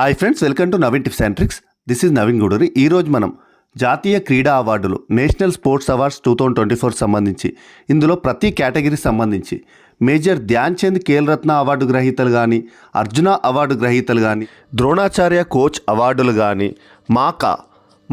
Hi friends, welcome to Naveen tips and tricks. This is Naveen Guduri. ఈరోజు మనం జాతీయ క్రీడా అవార్డులు నేషనల్ స్పోర్ట్స్ అవార్డ్స్ 2024 సంబంధించి ఇందులో ప్రతి కేటగిరీ సంబంధించి మేజర్ ధ్యాన్ చంద్ ఖేల్ రత్న అవార్డు గ్రహీతలు కానీ, అర్జున అవార్డు గ్రహీతలు కానీ, ద్రోణాచార్య కోచ్ అవార్డులు కానీ, మాకా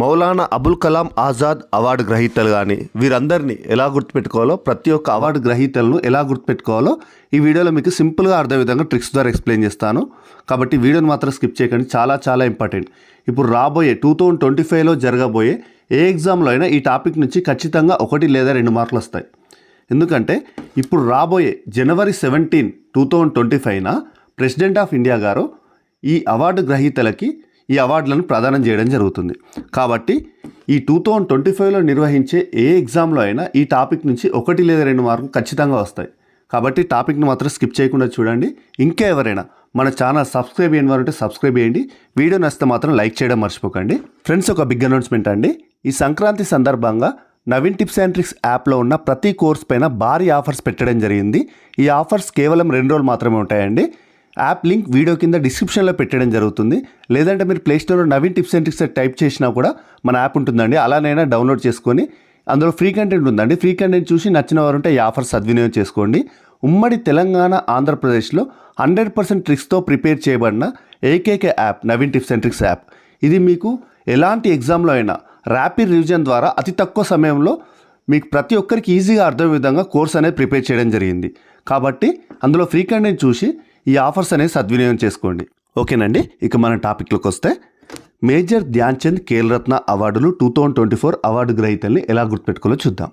మౌలానా అబుల్ కలాం ఆజాద్ అవార్డు గ్రహీతలు కానీ వీరందరినీ ఎలా గుర్తుపెట్టుకోవాలో, ప్రతి ఒక్క అవార్డు గ్రహీతలను ఎలా గుర్తుపెట్టుకోవాలో ఈ వీడియోలో మీకు సింపుల్గా అర్థం విధంగా ట్రిక్స్ ద్వారా ఎక్స్ప్లెయిన్ చేస్తాను. కాబట్టి వీడియోని మాత్రం స్కిప్ చేయకండి, చాలా ఇంపార్టెంట్. ఇప్పుడు రాబోయే 2025లో జరగబోయే ఏ ఎగ్జామ్లో అయినా ఈ టాపిక్ నుంచి ఖచ్చితంగా 1 లేదా 2 మార్కులు వస్తాయి. ఎందుకంటే ఇప్పుడు రాబోయే January 17, 2025న ప్రెసిడెంట్ ఆఫ్ ఇండియా గారు ఈ అవార్డు గ్రహీతలకి ఈ అవార్డులను ప్రదానం చేయడం జరుగుతుంది. కాబట్టి ఈ 2025లో నిర్వహించే ఏ ఎగ్జామ్లో అయినా ఈ టాపిక్ నుంచి 1 లేదా 2 మార్కులు ఖచ్చితంగా వస్తాయి. కాబట్టి టాపిక్ని మాత్రం స్కిప్ చేయకుండా చూడండి. ఇంకా ఎవరైనా మన ఛానల్ సబ్స్క్రైబ్ చేయని వారు ఉంటే సబ్స్క్రైబ్ చేయండి. వీడియో నచ్చితే మాత్రం లైక్ చేయడం మర్చిపోకండి. ఫ్రెండ్స్, ఒక బిగ్ అనౌన్స్మెంట్ అండి. ఈ సంక్రాంతి సందర్భంగా నవీన్ టిప్స్ అండ్ ట్రిక్స్ యాప్లో ఉన్న ప్రతి కోర్స్ పైన భారీ ఆఫర్స్ పెట్టడం జరిగింది. ఈ ఆఫర్స్ కేవలం 2 రోజులు మాత్రమే ఉంటాయండి. యాప్ లింక్ వీడియో కింద డిస్క్రిప్షన్లో పెట్టడం జరుగుతుంది. లేదంటే మీరు ప్లేస్టోర్లో Naveen tips and tricks type చేసినా కూడా మన యాప్ ఉంటుందండి. అలానైనా డౌన్లోడ్ చేసుకొని అందులో ఫ్రీ కంటెంట్ ఉందండి. ఫ్రీ కంటెంట్ చూసి నచ్చిన వారు ఉంటే ఈ ఆఫర్ సద్వినియోగం చేసుకోండి. ఉమ్మడి తెలంగాణ, ఆంధ్రప్రదేశ్లో 100% ట్రిక్స్తో ప్రిపేర్ చేయబడిన ఏకైక app Naveen tips and tricks app. ఇది మీకు ఎలాంటి ఎగ్జామ్లో అయినా ర్యాపిడ్ రివిజన్ ద్వారా అతి తక్కువ సమయంలో మీకు ప్రతి ఒక్కరికి ఈజీగా అర్థమయ్యే విధంగా కోర్స్ అనేది ప్రిపేర్ చేయడం జరిగింది. కాబట్టి అందులో ఫ్రీ కంటెంట్ చూసి ఈ ఆఫర్స్ అనేది సద్వినియోగం చేసుకోండి. ఓకేనండి, ఇక మన టాపిక్లోకి వస్తే మేజర్ ధ్యాన్ చంద్ ఖేల్ రత్న అవార్డులు 2024 అవార్డు గ్రహీతల్ని ఎలా గుర్తుపెట్టుకోవాలో చూద్దాం.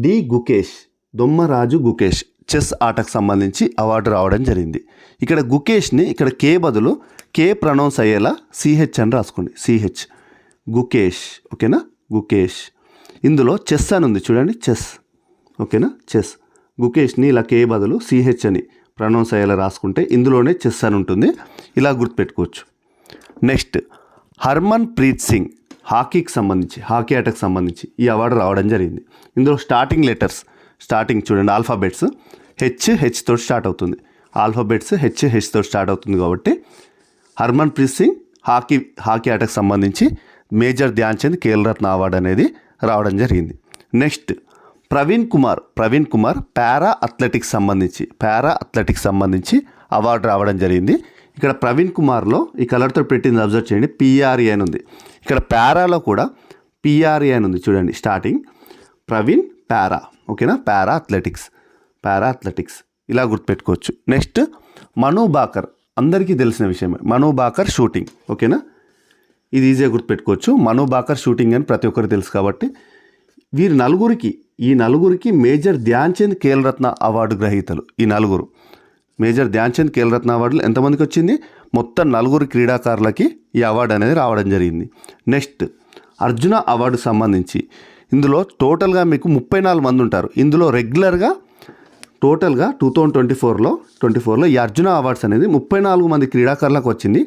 డి గుకేష్, దొమ్మరాజు గుకేష్ చెస్ ఆటకు సంబంధించి అవార్డు రావడం జరిగింది. ఇక్కడ గుకేష్ని ఇక్కడ కే బదులు కే ప్రొనౌన్స్ అయ్యేలా సిహెచ్ అని రాసుకోండి. సిహెచ్ గుకేష్. ఓకేనా, గుకేష్. ఇందులో చెస్ అని ఉంది చూడండి, చెస్. ఓకేనా, చెస్. గుకేష్ని ఇలా కే బదులు సిహెచ్ అని ప్రొనౌన్స్ అయ్యేలా రాసుకుంటే ఇందులోనే చెస్ అని ఉంటుంది. ఇలా గుర్తుపెట్టుకోవచ్చు. నెక్స్ట్, హర్మన్ ప్రీత్ సింగ్ హాకీకి సంబంధించి, హాకీ ఆటకు సంబంధించి ఈ అవార్డు రావడం జరిగింది. ఇందులో స్టార్టింగ్ లెటర్స్, స్టార్టింగ్ చూడండి ఆల్ఫాబెట్స్ హెచ్ తోటి స్టార్ట్ అవుతుంది. ఆల్ఫాబెట్స్ హెచ్ తోటి స్టార్ట్ అవుతుంది. కాబట్టి హర్మన్ ప్రీత్ సింగ్ హాకీ ఆటకు సంబంధించి మేజర్ ధ్యాన్ చంద్ ఖేల్ రత్న అవార్డు అనేది రావడం జరిగింది. నెక్స్ట్, ప్రవీణ్ కుమార్ పారా అథ్లెటిక్స్ సంబంధించి అవార్డు రావడం జరిగింది. ఇక్కడ ప్రవీణ్ కుమార్లో ఈ కలర్తో పెట్టింది అబ్జర్వ్ చేయండి, పిఆర్ఏ అని ఉంది. ఇక్కడ పారాలో కూడా పిఆర్ఏ అని ఉంది చూడండి స్టార్టింగ్. ప్రవీణ్ పారా. ఓకేనా, పారా అథ్లెటిక్స్ ఇలా గుర్తుపెట్టుకోవచ్చు. నెక్స్ట్, మను బాకర్, అందరికీ తెలిసిన విషయమే. మను బాకర్ షూటింగ్. ఓకేనా, ఇది ఈజీగా గుర్తుపెట్టుకోవచ్చు. మను బాకర్ షూటింగ్ అని ప్రతి ఒక్కరికి తెలుసు. కాబట్టి ఈ నలుగురికి మేజర్ ధ్యాన్ చంద్ ఖేల్ రత్న అవార్డు గ్రహీతలు. ఈ నలుగురు మేజర్ ధ్యాన్ చంద్ ఖేల్ రత్న అవార్డులు ఎంతమందికి వచ్చింది? మొత్తం 4 క్రీడాకారులకి ఈ అవార్డు అనేది రావడం జరిగింది. నెక్స్ట్, అర్జున అవార్డు సంబంధించి ఇందులో టోటల్గా మీకు 34 మంది ఉంటారు. ఇందులో రెగ్యులర్గా టోటల్గా 2024లో ఈ అర్జున అవార్డ్స్ అనేది 34 మంది క్రీడాకారులకు వచ్చింది.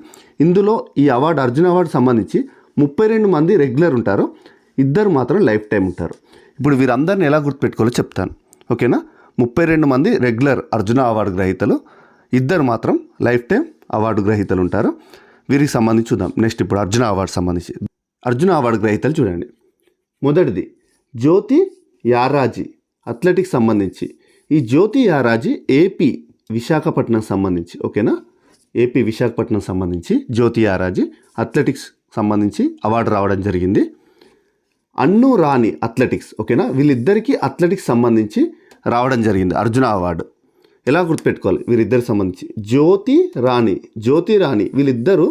ఇందులో ఈ అవార్డు, అర్జున అవార్డు సంబంధించి 32 మంది రెగ్యులర్ ఉంటారు, 2 మాత్రం లైఫ్ టైం ఉంటారు. ఇప్పుడు వీరందరిని ఎలా గుర్తుపెట్టుకోవాలో చెప్తాను. ఓకేనా, 32 మంది రెగ్యులర్ అర్జున అవార్డు గ్రహీతలు, 2 మాత్రం లైఫ్ టైం అవార్డు గ్రహీతలు ఉంటారు. వీరికి సంబంధించి చూద్దాం. నెక్స్ట్, ఇప్పుడు అర్జున అవార్డు గ్రహీతలు చూడండి. మొదటిది జ్యోతి యారాజీ అథ్లెటిక్స్ సంబంధించి. ఈ జ్యోతి యారాజీ ఏపీ విశాఖపట్నం సంబంధించి. ఓకేనా, ఏపీ విశాఖపట్నం సంబంధించి జ్యోతి యారాజీ అథ్లెటిక్స్ సంబంధించి అవార్డు రావడం జరిగింది. అన్ను రాణి అథ్లెటిక్స్. ఓకేనా, వీళ్ళిద్దరికీ అథ్లెటిక్స్ సంబంధించి రావడం జరిగింది అర్జున అవార్డు. ఎలా గుర్తుపెట్టుకోవాలి? వీరిద్దరికి సంబంధించి జ్యోతి రాణి వీళ్ళిద్దరూ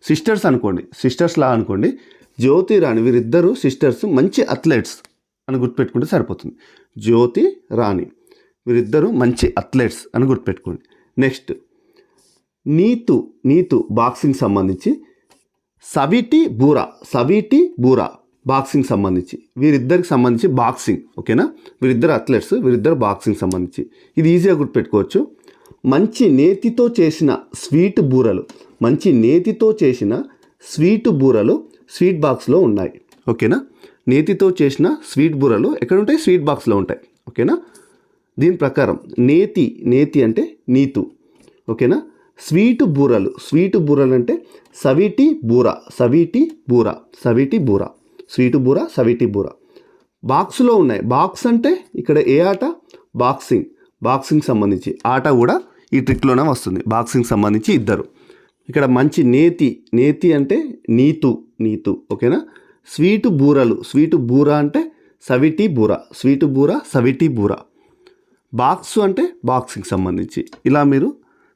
సిస్టర్స్ అనుకోండి. జ్యోతి రాణి వీరిద్దరూ సిస్టర్స్, మంచి అథ్లెట్స్ అని గుర్తుపెట్టుకుంటే సరిపోతుంది. జ్యోతి రాణి వీరిద్దరూ మంచి అథ్లెట్స్ అని గుర్తుపెట్టుకోండి. నెక్స్ట్, నీతు బాక్సింగ్ సంబంధించి. సవిటి బూరా బాక్సింగ్ సంబంధించి. వీరిద్దరికి సంబంధించి బాక్సింగ్. ఓకేనా, వీరిద్దరు అథ్లెట్స్, వీరిద్దరు బాక్సింగ్ సంబంధించి. ఇది ఈజీగా గుర్తుపెట్టుకోవచ్చు. మంచి నేతితో చేసిన స్వీట్ బూరలు స్వీట్ బాక్స్లో ఉన్నాయి. ఓకేనా, నేతితో చేసిన స్వీట్ బూరలు ఎక్కడ ఉంటాయి? స్వీట్ బాక్స్లో ఉంటాయి. ఓకేనా, దీని ప్రకారం నేతి అంటే నీతు. ఓకేనా, స్వీటు బూరలు అంటే సవీటి బూర, స్వీటు బూర, సవీటి బూర. బాక్స్లో ఉన్నాయి. బాక్స్ అంటే ఇక్కడ ఏ ఆట? బాక్సింగ్ సంబంధించి ఆట కూడా ఈ ట్రిక్లోనే వస్తుంది. బాక్సింగ్ సంబంధించి ఇద్దరు. ఇక్కడ మంచి నేతి అంటే నీతు. ఓకేనా? స్వీటు బూర అంటే సవిటి బూర, సవిటి బూర. బాక్స్ అంటే బాక్సింగ్ సంబంధించి. ఇలా మీరు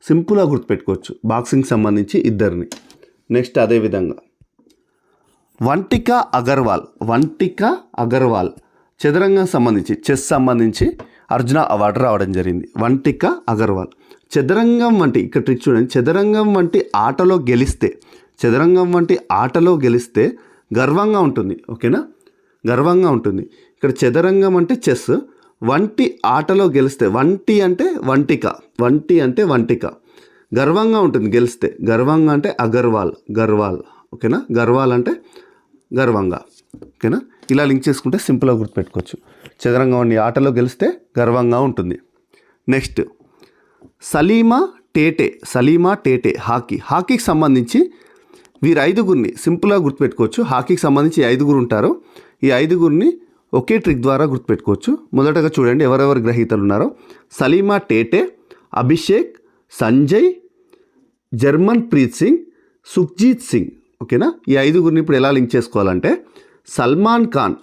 సింపుల్గా గుర్తుపెట్టుకోవచ్చు బాక్సింగ్ సంబంధించి ఇద్దరిని. నెక్స్ట్ అదేవిధంగా వంటిక అగర్వాల్ చదరంగం సంబంధించి, చెస్ సంబంధించి అర్జున అవార్డు రావడం జరిగింది. వంటిక అగర్వాల్ చదరంగం వంటి, ఇక్కడ ట్రిక్ చూడండి, చదరంగం వంటి ఆటలో గెలిస్తే గర్వంగా ఉంటుంది. ఓకేనా? గర్వంగా ఉంటుంది. ఇక్కడ చదరంగం అంటే చెస్, వంటి ఆటలో గెలిస్తే, వంటి అంటే వంటిక, గర్వంగా ఉంటుంది గెలిస్తే. గర్వంగా అంటే గర్వాల్. ఓకేనా? గర్వాల్ అంటే గర్వంగా. ఓకేనా? ఇలా లింక్ చేసుకుంటే సింపుల్గా గుర్తుపెట్టుకోవచ్చు. చదరంగం వంటి ఆటలో గెలిస్తే గర్వంగా ఉంటుంది. నెక్స్ట్ సలీమా టేటే హాకీకి సంబంధించి వీరు 5గురిని సింపుల్గా గుర్తుపెట్టుకోవచ్చు. హాకీకి సంబంధించి 5గురు ఉంటారు. ఈ 5గురిని ఒకే ట్రిక్ ద్వారా గుర్తుపెట్టుకోవచ్చు. మొదటగా చూడండి ఎవరెవరు గ్రహీతలు ఉన్నారో. సలీమా టేటే, అభిషేక్, సంజయ్, జర్మన్ ప్రీత్ సింగ్, సుఖ్జీత్ సింగ్. ఓకేనా? ఈ 5గురిని ఇప్పుడు ఎలా లింక్ చేసుకోవాలంటే సల్మాన్ ఖాన్,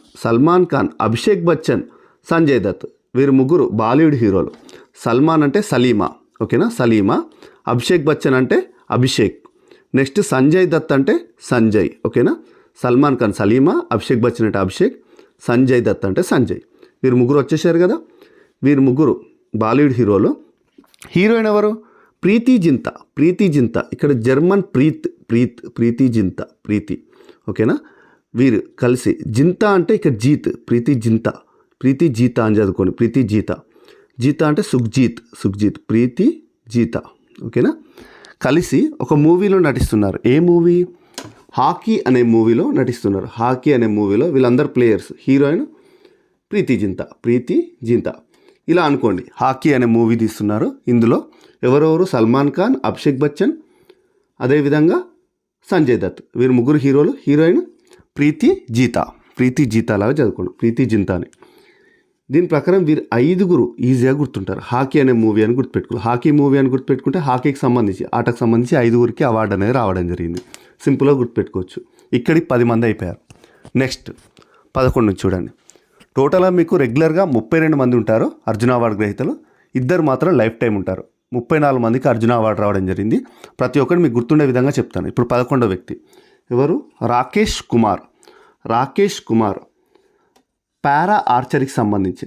అభిషేక్ బచ్చన్, సంజయ్ దత్, వీరు ముగ్గురు బాలీవుడ్ హీరోలు. సల్మాన్ అంటే సలీమా. ఓకేనా? సలీమా. అభిషేక్ బచ్చన్ అంటే అభిషేక్. నెక్స్ట్ సంజయ్ దత్ అంటే సంజయ్. ఓకేనా? సల్మాన్ ఖాన్ సలీమా, అభిషేక్ బచ్చన్ అంటే అభిషేక్, సంజయ్ దత్ అంటే సంజయ్. వీరు ముగ్గురు వచ్చేసారు కదా. వీరు ముగ్గురు బాలీవుడ్ హీరోలు. హీరోయిన్ ఎవరు? ప్రీతి జింతా. ఇక్కడ జర్మన్ ప్రీతి జింతా. ఓకేనా? వీరు కలిసి జింతా అంటే ఇక్కడ ప్రీతి జీత అని చదువుకోండి. ప్రీతి జీత అంటే సుఖ్జీత్, ప్రీతి జీత. ఓకేనా? కలిసి ఒక మూవీలో నటిస్తున్నారు. ఏ మూవీ? హాకీ అనే మూవీలో నటిస్తున్నారు. హాకీ అనే మూవీలో వీళ్ళందరూ ప్లేయర్స్. హీరోయిన్ ప్రీతి జింతా. ఇలా అనుకోండి. హాకీ అనే మూవీ తీస్తున్నారు. ఇందులో ఎవరెవరు? సల్మాన్ ఖాన్, అభిషేక్ బచ్చన్, అదేవిధంగా సంజయ్ దత్. వీరు ముగ్గురు హీరోలు. హీరోయిన్ ప్రీతి జీత లాగా చదువుకోండి. ప్రీతి జింతా అని. దీని ప్రకారం వీరు 5గురు ఈజీగా గుర్తుంటారు. హాకీ అనే మూవీ అని గుర్తుపెట్టుకోవాలి. హాకీ మూవీ అని గుర్తుపెట్టుకుంటే హాకీకి సంబంధించి, ఆటకు సంబంధించి 5గురికి అవార్డు అనేది రావడం జరిగింది. సింపుల్గా గుర్తుపెట్టుకోవచ్చు. ఇక్కడికి 10 మంది అయిపోయారు. నెక్స్ట్ 11 నుంచి చూడండి. టోటల్గా మీకు రెగ్యులర్గా 32 మంది ఉంటారు అర్జున అవార్డు గ్రహీతలు. 2 మాత్రం లైఫ్ టైం ఉంటారు. 34 మందికి అర్జున అవార్డు రావడం జరిగింది. ప్రతి ఒక్కరు మీకు గుర్తుండే విధంగా చెప్తాను. ఇప్పుడు 11వ వ్యక్తి ఎవరు? రాకేష్ కుమార్ పారా ఆర్చరీకి సంబంధించి.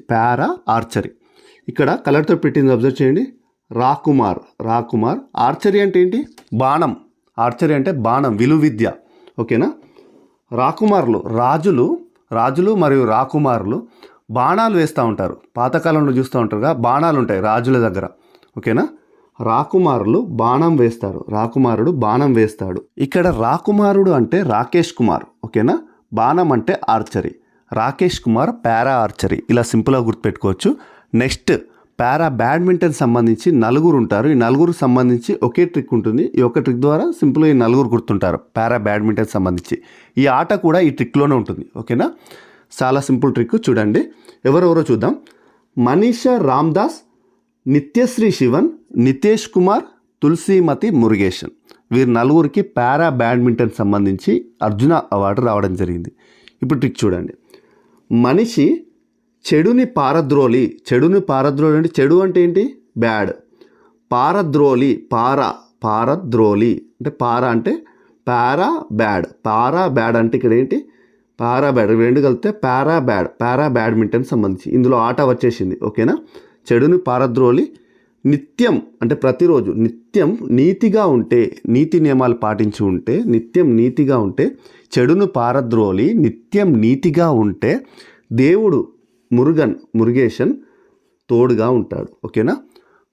ఇక్కడ కలర్తో పెట్టింది అబ్జర్వ్ చేయండి. రాకుమార్. ఆర్చరీ అంటే ఏంటి? బాణం. ఆర్చరీ అంటే బాణం, విలువిద్య. ఓకేనా? రాకుమారులు రాజులు మరియు రాకుమారులు బాణాలు వేస్తూ ఉంటారు. పాతకాలంలో చూస్తూ ఉంటారుగా, బాణాలు ఉంటాయి రాజుల దగ్గర. ఓకేనా? రాకుమారులు బాణం వేస్తారు. రాకుమారుడు బాణం వేస్తాడు. ఇక్కడ రాకుమారుడు అంటే రాకేష్ కుమార్. ఓకేనా? బాణం అంటే ఆర్చరీ. రాకేష్ కుమార్ పారా ఆర్చరీ. ఇలా సింపుల్గా గుర్తుపెట్టుకోవచ్చు. నెక్స్ట్ పారా బ్యాడ్మింటన్ సంబంధించి 4 ఉంటారు. ఈ 4 సంబంధించి ఒకే ట్రిక్ ఉంటుంది. ఈ ఒక్క ట్రిక్ ద్వారా సింపుల్గా ఈ 4 గుర్తుంటారు. పారా బ్యాడ్మింటన్ సంబంధించి ఈ ఆట కూడా ఈ ట్రిక్లోనే ఉంటుంది. ఓకేనా? చాలా సింపుల్ ట్రిక్. చూడండి ఎవరెవరో చూద్దాం. మనీషా రామ్దాస్, నిత్యశ్రీ శివన్, నితేష్ కుమార్, తులసీమతి మురుగేషన్. వీరు 4కి పారా బ్యాడ్మింటన్ సంబంధించి అర్జున అవార్డు రావడం జరిగింది. ఇప్పుడు ట్రిక్ చూడండి. మనిషి చెడుని పారద్రోలి అంటే చెడు అంటే ఏంటి? బ్యాడ్. పారద్రోలి అంటే పారా అంటే పారా బ్యాడ్ అంటే ఇక్కడ ఏంటి? పారా బ్యాడ్. 2 కలిపితే పారా బ్యాడ్మింటన్ సంబంధించి ఇందులో ఆట వచ్చేసింది. ఓకేనా? చెడుని పారద్రోలి, నిత్యం అంటే ప్రతిరోజు, నిత్యం నీతిగా ఉంటే, నీతి నియమాలు పాటించి ఉంటే, నిత్యం నీతిగా ఉంటే, చెడును పారద్రోలి నిత్యం నీతిగా ఉంటే దేవుడు మురుగేషన్ తోడుగా ఉంటాడు. ఓకేనా?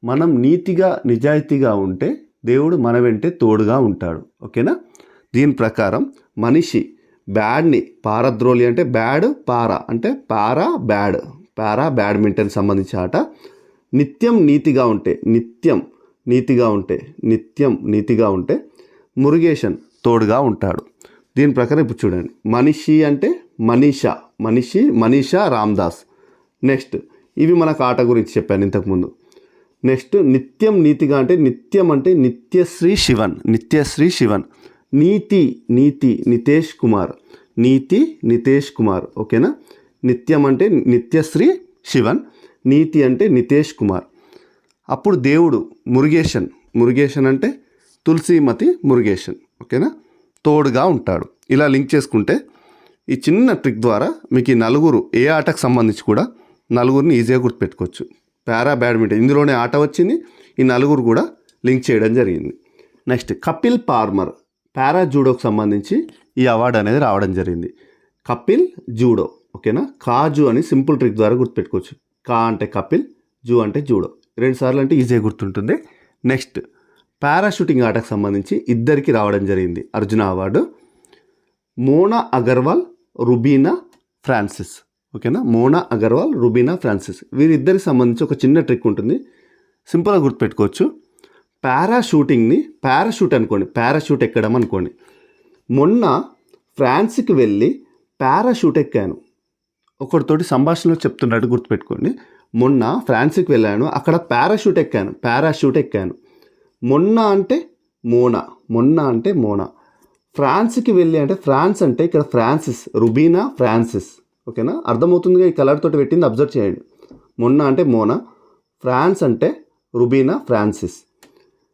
మనం నీతిగా నిజాయితీగా ఉంటే దేవుడు మన వెంటే తోడుగా ఉంటాడు. ఓకేనా? దీని ప్రకారం మనిషి బ్యాడ్ని పారద్రోలి అంటే బ్యాడ్, పారా అంటే పారా బ్యాడ్మింటన్ సంబంధించి ఆట. నిత్యం నీతిగా ఉంటే, నిత్యం నీతిగా ఉంటే, నిత్యం నీతిగా ఉంటే మురుగేషన్ తోడుగా ఉంటాడు. దీని ప్రకారం ఇప్పుడు చూడండి, మనిషి అంటే మనీషా, మనీషా రామ్దాస్. నెక్స్ట్ ఇవి మనకు ఆట గురించి చెప్పాను ఇంతకుముందు. నెక్స్ట్ నిత్యం నీతిగా అంటే నిత్యశ్రీ శివన్. నీతి నితేష్ కుమార్. ఓకేనా. నిత్యం అంటే నిత్యశ్రీ శివన్, నీతి అంటే నితేష్ కుమార్. అప్పుడు దేవుడు మురుగేషన్ అంటే తులసీమతి మురుగేషన్. ఓకేనా, తోడుగా ఉంటాడు. ఇలా లింక్ చేసుకుంటే ఈ చిన్న ట్రిక్ ద్వారా మీకు ఈ నలుగురు ఏ ఆటకు సంబంధించి కూడా నలుగురిని ఈజీగా గుర్తుపెట్టుకోవచ్చు. పారా బ్యాడ్మింటన్ ఇందులోనే ఆట వచ్చింది, ఈ నలుగురు కూడా లింక్ చేయడం జరిగింది. నెక్స్ట్ కపిల్ పార్మర్, పారా జూడోకి సంబంధించి ఈ అవార్డు అనేది రావడం జరిగింది. కపిల్ జూడో. ఓకేనా. కాజు అని సింపుల్ ట్రిక్ ద్వారా గుర్తుపెట్టుకోవచ్చు. కా అంటే కపిల్, జూ అంటే జూడో. 2 సార్లు అంటే ఈజీగా గుర్తుంటుంది. నెక్స్ట్ పారాషూటింగ్ ఆటకు సంబంధించి ఇద్దరికి రావడం జరిగింది అర్జున అవార్డు. మోనా అగర్వాల్, రుబీనా ఫ్రాన్సిస్. ఓకేనా. మోనా అగర్వాల్, రుబీనా ఫ్రాన్సిస్. వీరిద్దరికి సంబంధించి ఒక చిన్న ట్రిక్ ఉంటుంది, సింపుల్గా గుర్తుపెట్టుకోవచ్చు. పారాషూటింగ్ని పారాషూట్ ఎక్కడం అనుకోండి. మొన్న ఫ్రాన్స్కి వెళ్ళి పారాషూట్ ఎక్కాను, ఒకరితోటి సంభాషణలో చెప్తున్నట్టు గుర్తుపెట్టుకోండి. మొన్న ఫ్రాన్స్కి వెళ్ళాను, అక్కడ పారాషూట్ ఎక్కాను. మొన్న అంటే మోనా. ఫ్రాన్స్కి వెళ్ళి అంటే ఫ్రాన్స్ అంటే ఇక్కడ ఫ్రాన్సిస్, రుబీనా ఫ్రాన్సిస్. ఓకేనా. అర్థమవుతుందిగా, ఈ కలర్ తోటి పెట్టింది అబ్జర్వ్ చేయండి. మొన్న అంటే మోనా, ఫ్రాన్స్ అంటే రుబీనా ఫ్రాన్సిస్.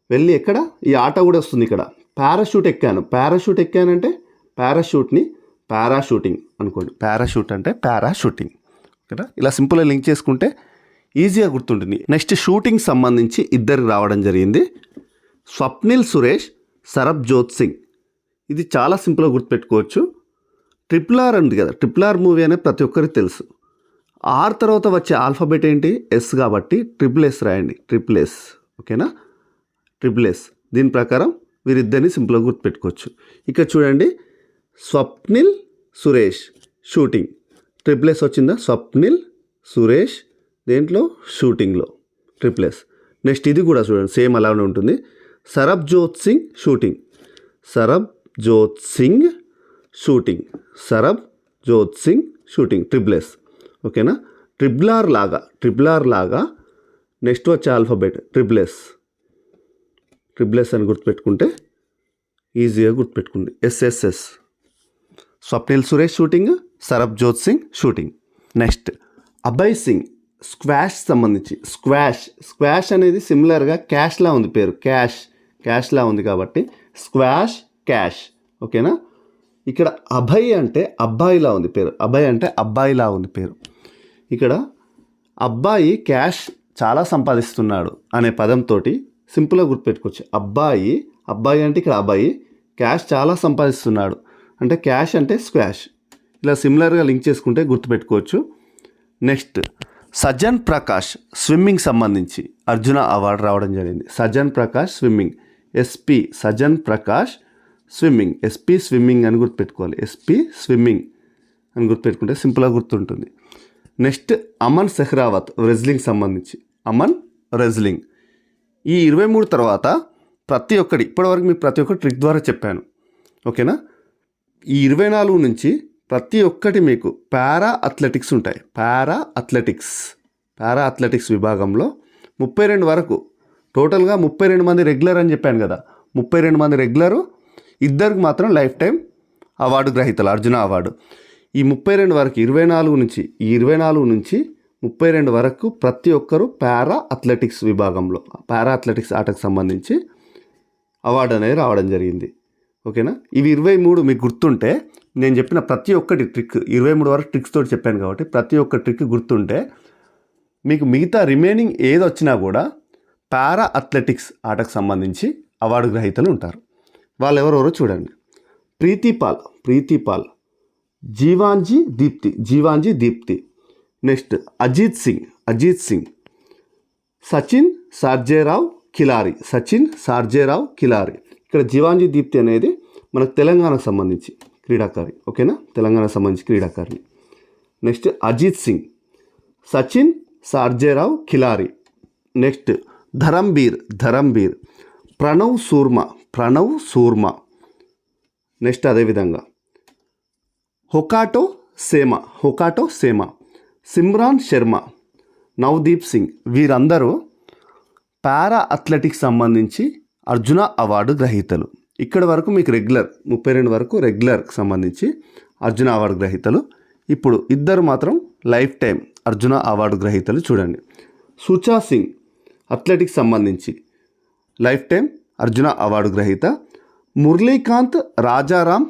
వెళ్ళి ఎక్కడ ఈ ఆట కూడా వస్తుంది ఇక్కడ. పారాషూట్ ఎక్కానంటే పారాషూట్ని పారాషూటింగ్ అనుకోండి. పారాషూట్ అంటే పారాషూటింగ్. ఓకేనా. ఇలా సింపుల్గా లింక్ చేసుకుంటే ఈజీగా గుర్తుంటుంది. నెక్స్ట్ షూటింగ్ సంబంధించి ఇద్దరికి రావడం జరిగింది. స్వప్నిల్ సురేష్, సరబ్జోత్ సింగ్. ఇది చాలా సింపుల్గా గుర్తుపెట్టుకోవచ్చు. RRR ఉంది కదా, RRR మూవీ అనేది ప్రతి ఒక్కరికి తెలుసు. ఆర్ తర్వాత వచ్చే ఆల్ఫాబెట్ ఏంటి? ఎస్ కాబట్టి SSS రాయండి. SSS. ఓకేనా. SSS. దీని ప్రకారం వీరిద్దరిని సింపుల్గా గుర్తుపెట్టుకోవచ్చు. ఇక్కడ చూడండి, స్వప్నిల్ సురేష్ షూటింగ్, SSS వచ్చిందా? స్వప్నిల్ సురేష్ దేంట్లో? షూటింగ్లో SSS. నెక్స్ట్ ఇది కూడా చూడండి, సేమ్ అలానే ఉంటుంది. Sarabjot Singh shooting, SSS. ఓకేనా. RRR లాగా నెక్స్ట్ వచ్చే ఆల్ఫాబెట్ SSS అని గుర్తుపెట్టుకుంటే ఈజీగా గుర్తుపెట్టుకుంది. SSS. Swapnil Suresh shooting, Sarabjot Singh shooting. Next Abhay Singh squash సంబంధించి. స్క్వాష్ అనేది సిమిలర్గా క్యాష్లా ఉంది పేరు, క్యాష్లా ఉంది కాబట్టి స్క్వాష్ క్యాష్. ఓకేనా. ఇక్కడ అభయ్ అంటే అబ్బాయిలా ఉంది పేరు. ఇక్కడ అబ్బాయి క్యాష్ చాలా సంపాదిస్తున్నాడు అనే పదంతో సింపుల్గా గుర్తుపెట్టుకోవచ్చు. అబ్బాయి అంటే ఇక్కడ అబ్బాయి క్యాష్ చాలా సంపాదిస్తున్నాడు అంటే క్యాష్ అంటే స్క్వాష్. ఇలా సిమిలర్గా లింక్ చేసుకుంటే గుర్తుపెట్టుకోవచ్చు. నెక్స్ట్ సజన్ ప్రకాష్ స్విమ్మింగ్ సంబంధించి అర్జున అవార్డు రావడం జరిగింది. సజన్ ప్రకాష్ స్విమ్మింగ్, సజన్ ప్రకాష్ స్విమ్మింగ్, స్విమ్మింగ్ అని గుర్తుపెట్టుకోవాలి. స్విమ్మింగ్ అని గుర్తుపెట్టుకుంటే సింపుల్గా గుర్తుంటుంది. నెక్స్ట్ అమన్ సెహ్రావత్ రెజ్లింగ్ సంబంధించి. రెజ్లింగ్ ఈ 23 తర్వాత ప్రతి ఒక్కటి ఇప్పటివరకు మీకు ప్రతి ఒక్కటి ట్రిక్ ద్వారా చెప్పాను. ఓకేనా. ఈ 24 నుంచి ప్రతి ఒక్కటి మీకు పారా అథ్లెటిక్స్ ఉంటాయి. పారా అథ్లెటిక్స్ విభాగంలో 32 వరకు, టోటల్గా 32 మంది రెగ్యులర్ అని చెప్పాను కదా. 32 మంది రెగ్యులరు, ఇద్దరికి మాత్రం లైఫ్ టైం అవార్డు గ్రహీతలు అర్జున అవార్డు. ఈ 32 వరకు 24 నుంచి 32 వరకు ప్రతి ఒక్కరూ పారా అథ్లెటిక్స్ విభాగంలో, పారా అథ్లెటిక్స్ ఆటకు సంబంధించి అవార్డు అనేది రావడం జరిగింది. ఓకేనా. ఇవి 23 మీకు గుర్తుంటే, నేను చెప్పిన ప్రతి ఒక్కటి ట్రిక్ 23 వరకు ట్రిక్స్ తోటి చెప్పాను కాబట్టి ప్రతి ఒక్క ట్రిక్ గుర్తుంటే మీకు మిగతా రిమైనింగ్ ఏది వచ్చినా కూడా పారా అథ్లెటిక్స్ ఆటకు సంబంధించి అవార్డు గ్రహీతలు ఉంటారు. వాళ్ళు ఎవరెవరో చూడండి. ప్రీతిపాల్, జీవాంజీ దీప్తి. నెక్స్ట్ అజిత్ సింగ్, సచిన్ సార్జేరావ్ కిలారి. ఇక్కడ జీవాంజీ దీప్తి అనేది మనకు తెలంగాణకు సంబంధించి క్రీడాకారి. ఓకేనా. తెలంగాణకు సంబంధించి క్రీడాకారిని. Next Ajit Singh, Sachin Sarjerao Khilari. Next Dharambir, Pranav Soorma. Next అదేవిధంగా హొకాటో సేమ, సిమ్రాన్ శర్మ, నవదీప్ సింగ్. వీరందరూ పారా అథ్లెటిక్స్ సంబంధించి అర్జున అవార్డు గ్రహీతలు. ఇక్కడ వరకు మీకు రెగ్యులర్ 32 వరకు రెగ్యులర్కి సంబంధించి అర్జున అవార్డు గ్రహీతలు. ఇప్పుడు ఇద్దరు మాత్రం లైఫ్ టైం అర్జున అవార్డు గ్రహీతలు. చూడండి, సుచా సింగ్ అథ్లెటిక్స్ సంబంధించి లైఫ్ టైం అర్జున అవార్డు గ్రహీత. మురళీకాంత్ రాజారాం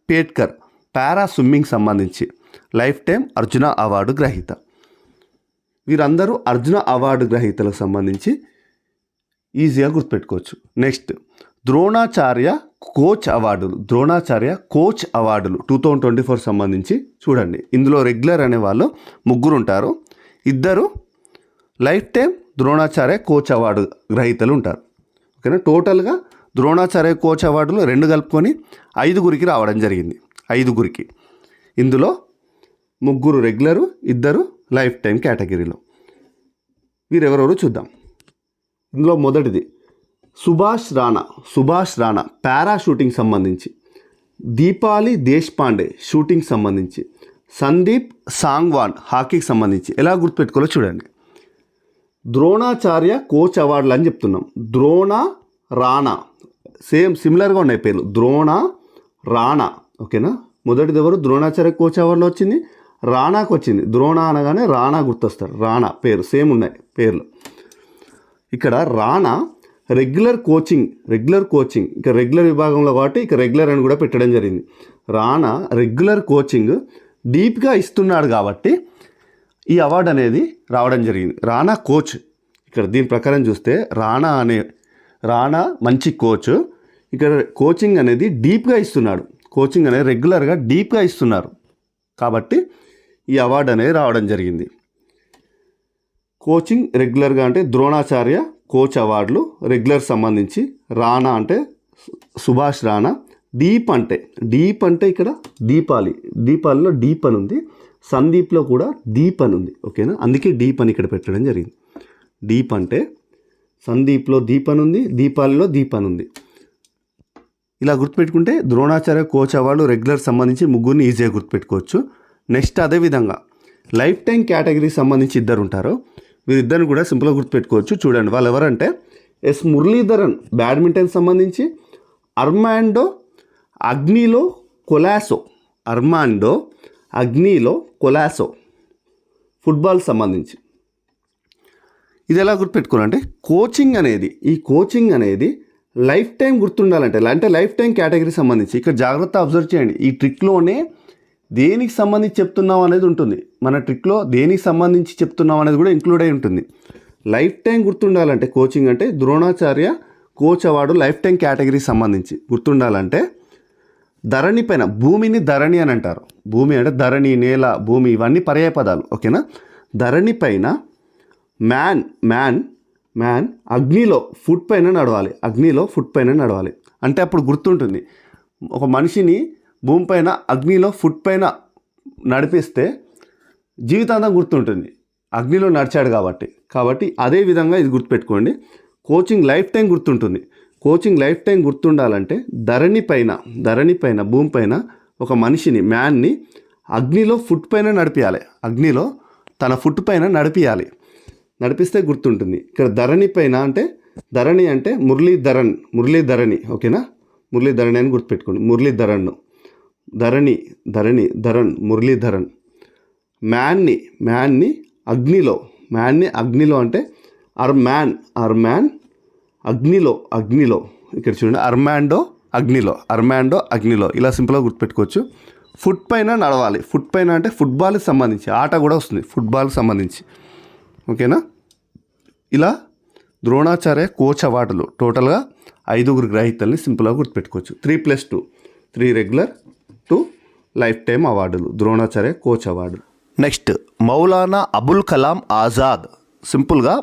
పేట్కర్ పారా స్విమ్మింగ్ సంబంధించి లైఫ్ టైం అర్జున అవార్డు గ్రహీత. వీరందరూ అర్జున అవార్డు గ్రహీతలకు సంబంధించి ఈజీగా గుర్తుపెట్టుకోవచ్చు. నెక్స్ట్ ద్రోణాచార్య కోచ్ అవార్డులు 2024 సంబంధించి చూడండి. ఇందులో రెగ్యులర్ అనే వాళ్ళు 3 ఉంటారు, 2 life time Dronacharya coach award గ్రహీతలు ఉంటారు. ఓకేనా, టోటల్గా ద్రోణాచార్య కోచ్ అవార్డులు 2 కలుపుకొని 5గురికి రావడం జరిగింది. 5గురికి ఇందులో 3 రెగ్యులరు, 2 లైఫ్ టైం కేటగిరీలో. వీరెవరెవరో చూద్దాం. ఇందులో మొదటిది సుభాష్ రాణా పారా షూటింగ్ సంబంధించి, దీపాలి దేశ్పాండే షూటింగ్ సంబంధించి, సందీప్ సాంగ్వాన్ హాకీకి సంబంధించి. ఎలా గుర్తుపెట్టుకోవాలో చూడండి. ద్రోణాచార్య కోచ్ అవార్డులు అని చెప్తున్నాం. రాణా సిమిలర్గా ఉన్నాయి పేర్లు, రాణా. ఓకేనా, మొదటిది ఎవరు ద్రోణాచార్య కోచ్ అవార్డులో వచ్చింది, రాణాకు వచ్చింది. ద్రోణ అనగానే రాణా గుర్తొస్తారు, రాణా పేరు సేమ్ ఉన్నాయి పేర్లు. ఇక్కడ రాణా రెగ్యులర్ కోచింగ్ ఇక రెగ్యులర్ విభాగంలో కాబట్టి ఇక రెగ్యులర్ అని కూడా పెట్టడం జరిగింది. రాణా రెగ్యులర్ కోచింగ్ డీప్గా ఇస్తున్నాడు కాబట్టి ఈ అవార్డు అనేది రావడం జరిగింది. రాణా కోచ్, ఇక్కడ దీని ప్రకారం చూస్తే రాణా మంచి కోచ్. ఇక్కడ కోచింగ్ అనేది డీప్గా ఇస్తున్నాడు, కోచింగ్ అనేది రెగ్యులర్గా డీప్గా ఇస్తున్నారు కాబట్టి ఈ అవార్డు అనేది రావడం జరిగింది. కోచింగ్ రెగ్యులర్గా అంటే ద్రోణాచార్య కోచ్ అవార్డులు రెగ్యులర్ సంబంధించి. రాణా అంటే సుభాష్ రాణా. డీప్ అంటే ఇక్కడ దీపాలిలో డీప్ అని ఉంది, సందీప్లో కూడా డీప్ అని ఉంది. ఓకేనా, అందుకే డీప్ అని ఇక్కడ పెట్టడం జరిగింది. డీప్ అంటే సందీప్లో డీప్ అని ఉంది, దీపాలిలో డీప్ అని ఉంది. ఇలా గుర్తుపెట్టుకుంటే ద్రోణాచార్య కోచ్ అవార్డు రెగ్యులర్ సంబంధించి 3 ఈజీగా గుర్తుపెట్టుకోవచ్చు. నెక్స్ట్ అదేవిధంగా లైఫ్ టైం కేటగిరీకి సంబంధించి 2 ఉంటారు. వీరిద్దరిని కూడా సింపుల్గా గుర్తుపెట్టుకోవచ్చు. చూడండి, వాళ్ళు ఎవరంటే ఎస్ మురళీధరన్ బ్యాడ్మింటన్ సంబంధించి, అర్మాండో అగ్నిలో కొలాసో ఫుట్బాల్ సంబంధించి. ఇది ఎలా గుర్తుపెట్టుకోవాలంటే ఈ కోచింగ్ అనేది లైఫ్ టైం గుర్తుండాలంటే అంటే లైఫ్ టైం కేటగిరీ సంబంధించి. ఇక్కడ జాగ్రత్త అబ్జర్వ్ చేయండి, ఈ ట్రిక్లోనే దేనికి సంబంధించి చెప్తున్నాం అనేది ఉంటుంది. మన ట్రిక్లో దేనికి సంబంధించి చెప్తున్నాం అనేది కూడా ఇంక్లూడ్ అయి ఉంటుంది. లైఫ్ టైం గుర్తుండాలంటే కోచింగ్ అంటే Dronacharya coach award life time కేటగిరీకి సంబంధించి గుర్తుండాలంటే ధరణి పైన, భూమిని ధరణి అని అంటారు. భూమి అంటే ధరణి, నేల, భూమి ఇవన్నీ పర్యాయ పదాలు. ఓకేనా, ధరణి పైన మ్యాన్ అగ్నిలో ఫుట్ పైన నడవాలి అంటే అప్పుడు గుర్తుంటుంది. ఒక మనిషిని భూమిపైన అగ్నిలో ఫుట్ పైన నడిపిస్తే జీవితాంతం గుర్తుంటుంది, అగ్నిలో నడిచాడు కాబట్టి అదే విధంగా ఇది గుర్తుపెట్టుకోండి. కోచింగ్ లైఫ్ టైం గుర్తుంటుంది. కోచింగ్ లైఫ్ టైం గుర్తుండాలంటే ధరణి పైన భూమిపైన ఒక మనిషిని మ్యాన్ని అగ్నిలో ఫుట్ పైన నడిపియాలి, అగ్నిలో తన ఫుట్ పైన నడిపిస్తే గుర్తుంటుంది. ఇక్కడ ధరణి పైన అంటే ధరణి అంటే మురళీధరణి. ఓకేనా, మురళీధరణి అని గుర్తుపెట్టుకోండి. ధరణ్ మురళీధరన్. మ్యాన్ని అగ్నిలో అంటే అర్మాన్ అగ్నిలో ఇక్కడ చూడండి, అర్మాండో అగ్నిలో ఇలా సింపుల్గా గుర్తుపెట్టుకోవచ్చు. ఫుట్ పైన నడవాలి, ఫుట్ పైన అంటే ఫుట్బాల్కి సంబంధించి ఆట కూడా వస్తుంది, ఫుట్బాల్కి సంబంధించి. ఓకేనా, ఇలా ద్రోణాచార్య కోచ్ అవార్డులు టోటల్గా 5 గ్రహీతల్ని సింపుల్గా గుర్తుపెట్టుకోవచ్చు. 3+2 3 రెగ్యులర్ 2 లైఫ్ టైం అవార్డులు Dronacharya coach award. Next Maulana Abul Kalam Azad, సింపుల్గా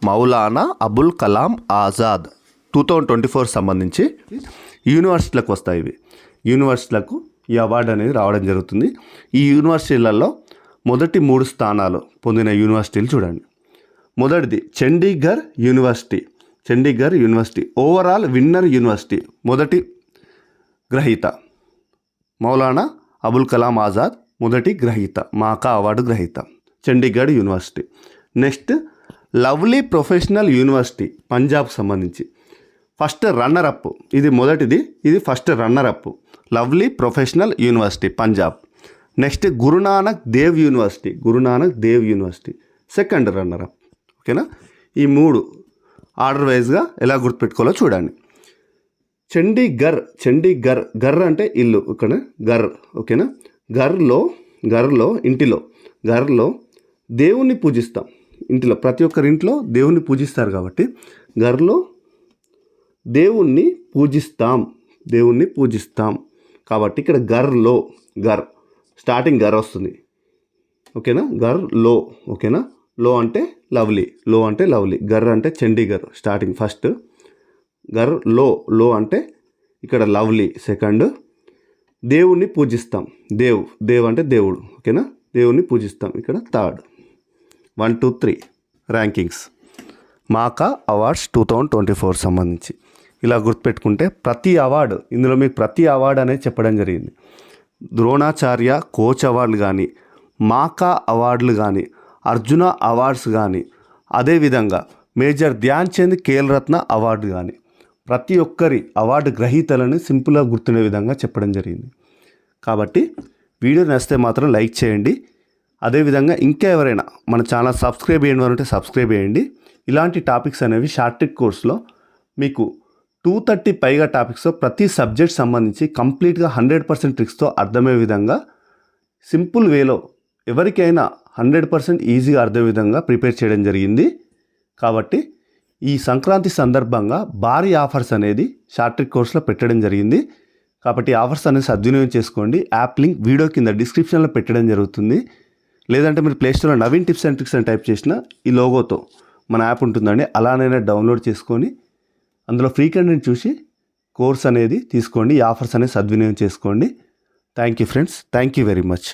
మౌలానా అబుల్ కలాం ఆజాద్ 2024 సంబంధించి యూనివర్సిటీలకు వస్తాయి. ఇవి యూనివర్సిటీలకు ఈ అవార్డు అనేది రావడం జరుగుతుంది. ఈ యూనివర్సిటీలలో మొదటి 3 స్థానాలు పొందిన యూనివర్సిటీలు చూడండి. మొదటిది Chandigarh university overall winner university, మొదటి గ్రహీత మౌలానా అబుల్ కలాం ఆజాద్, మొదటి గ్రహీత, మాకా అవార్డు గ్రహీత Chandigarh University. Next Lovely Professional University Punjab సంబంధించి ఫస్ట్ రన్నర్ అప్, ఇది మొదటిది, ఇది first runner up, Lovely Professional University Punjab. Next Guru Nanak Dev University second runner up. ఓకేనా, ఈ 3 ఆర్డర్ వైజ్గా ఎలా గుర్తుపెట్టుకోవాలో చూడండి. గర్ అంటే ఇల్లు, ఇక్కడ గర్. ఓకేనా, గర్లో ఇంటిలో దేవుణ్ణి పూజిస్తాం. ఇంటిలో ప్రతి ఒక్కరి ఇంట్లో దేవుణ్ణి పూజిస్తారు కాబట్టి గర్లో దేవుణ్ణి పూజిస్తాం కాబట్టి ఇక్కడ గర్ స్టార్టింగ్ గర్ వస్తుంది. ఓకేనా, గర్లో. ఓకేనా, లో అంటే లవ్లీ, గర్ అంటే చండీగఢ్ స్టార్టింగ్ ఫస్ట్, గర్లో అంటే ఇక్కడ లవ్లీ సెకండ్, దేవుణ్ణి పూజిస్తాం, దేవ్ అంటే దేవుడు. ఓకేనా, దేవుణ్ణి పూజిస్తాం ఇక్కడ థర్డ్. 1, 2, 3 ర్యాంకింగ్స్ మాకా అవార్డ్స్ 2024 సంబంధించి ఇలా గుర్తుపెట్టుకుంటే ప్రతి అవార్డు, ఇందులో మీకు ప్రతి అవార్డు అనేది చెప్పడం జరిగింది. ద్రోణాచార్య కోచ్ అవార్డులు కానీ, మాకా అవార్డులు కానీ, అర్జున అవార్డ్స్ కానీ, అదేవిధంగా మేజర్ ధ్యాన్ చంద్ ఖేల్ రత్న అవార్డు కానీ, ప్రతి ఒక్కరి అవార్డు గ్రహీతలను సింపుల్గా గుర్తుండే విధంగా చెప్పడం జరిగింది. కాబట్టి వీడియో నచ్చితే మాత్రం లైక్ చేయండి. అదేవిధంగా ఇంకా ఎవరైనా మన ఛానల్ సబ్స్క్రైబ్ చేయని వారు ఉంటే సబ్స్క్రైబ్ చేయండి. ఇలాంటి టాపిక్స్ అనేవి షార్ట్ ట్రిక్ కోర్సులో మీకు 230 పైగా టాపిక్స్తో ప్రతి సబ్జెక్ట్ సంబంధించి కంప్లీట్గా 100% ట్రిక్స్తో అర్థమయ్యే విధంగా సింపుల్ వేలో ఎవరికైనా 100% ఈజీగా అర్థమయ్యే విధంగా ప్రిపేర్ చేయడం జరిగింది. కాబట్టి ఈ సంక్రాంతి సందర్భంగా భారీ ఆఫర్స్ అనేది షార్ట్ ట్రిక్ కోర్సులో పెట్టడం జరిగింది. కాబట్టి ఆఫర్స్ అనేది సద్వినియోగం చేసుకోండి. యాప్ లింక్ వీడియో కింద డిస్క్రిప్షన్లో పెట్టడం జరుగుతుంది. లేదంటే మీరు ప్లేస్టోర్లో నవీన్ టిప్స్ అండ్ ట్రిక్స్ అని టైప్ చేసిన ఈ లోగోతో మన యాప్ ఉంటుందండి, అలానైనా డౌన్లోడ్ చేసుకొని అందులో ఫ్రీ కంటెంట్ చూసి కోర్స్ అనేది తీసుకోండి. ఈ ఆఫర్స్ అనేది సద్వినియోగం చేసుకోండి. Thank you friends, thank you very much.